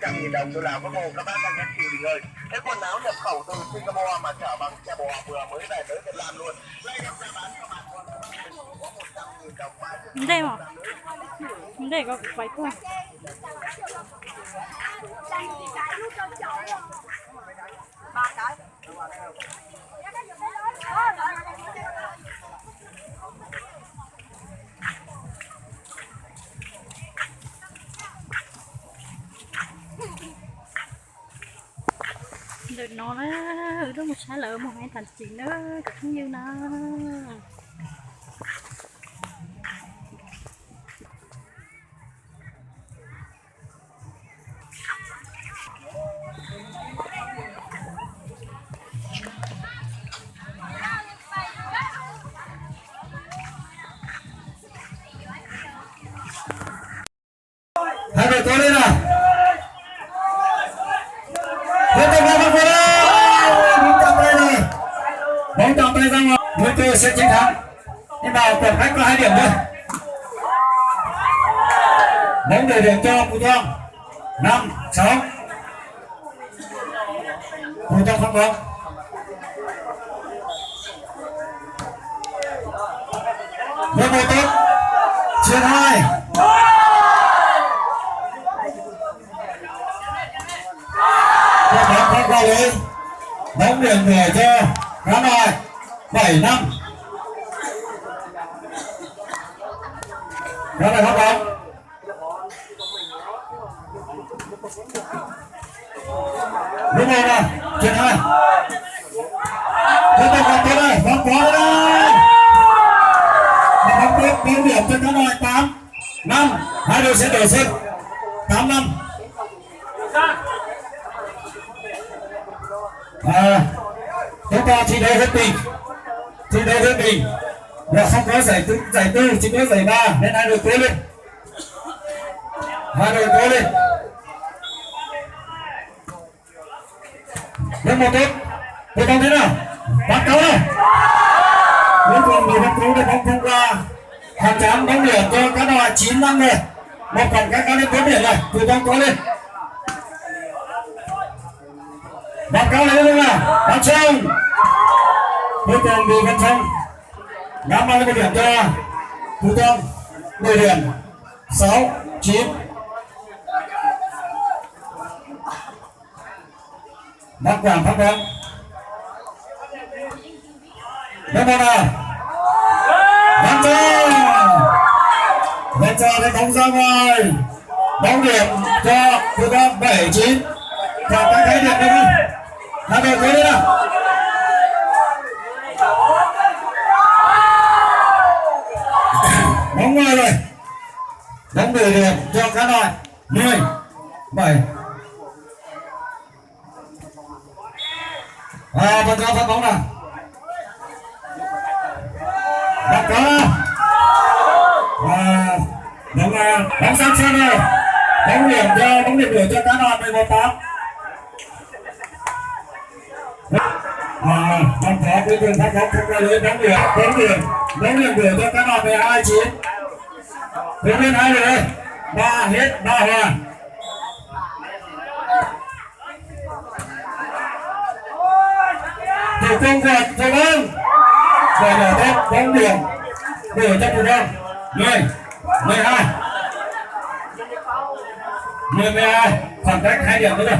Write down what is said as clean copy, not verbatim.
100.000 đồng tôi làm có một các bác đang hết chiều nghỉ ngơi. Cái quần áo nhập khẩu từ Singapore mà chở bằng xe bò vừa mới về tới Việt Nam luôn. Đây em ra bán cho bạn có 100.000 đồng. đây mà đây có váy qua được nó đó một xá lỡ một hai thành chuyện đó cũng như nó hai đội cố lên nào. Tiếp tục vào bóng đây này, bóng trọng tay ra ngoài, nguy cơ sẽ chiến thắng. Nhưng mà tổng khách có 2 điểm thôi. Bóng để điểm cho Phú Thong 5-6. Phú Thong phát bóng. Với một tốt, chiến 2. Bóng không qua lưới, bóng điểm về cho Khá Nội 7-5. Khá Nội phát bóng. Lúc này nào, chuyển 2. Tiếp tục vào tới đây, bóng quá đây. Bóng tiếp, bóng điểm cho Khá Nội 8-5. Hai đội sẽ đổi sân 8-5. Chúng ta thi đấu hết mình, và không có giải tư, chỉ có giải 3 nên hai đội cố lên, Đến một tốt, tôi không thế nào, bắt cáo nào, cuối cùng người bắt cứu để bóng thông qua, hàng chán bóng điểm cho Khá Nội 9-5 rồi, một còn các lên 4 điểm rồi, tôi không cố lên. Bắt cáo lên luôn nào, bắt xong. Cuối cùng bị Văn Phong đã mang một điểm cho Phú Thong 10 điểm 6-9. Bắc Quảng phát bóng. Bên nào nào, Văn cho cái bóng ra ngoài, bóng điểm cho Phú Thong 7-9. Còn các cái điểm đâu đi, hai đội tới đây nào. Bóng ngoài rồi, bóng 10 điểm cho Khá Nội 10-7. Văn Cao phát bóng nào, bắt có bóng sang sân rồi, bóng điểm đuổi cho Khá Nội 11-8. Bóng khó cuối cùng phát bóng không qua lưới, bóng điểm đuổi cho Khá Nội 12-9. Hướng lên hai rồi, 3 hết, 3 hòa. Thủ công vượt thành công, để đổ thêm bóng điểm đuổi cho Phú Thong 10-12, khoảng cách 2 điểm nữa rồi.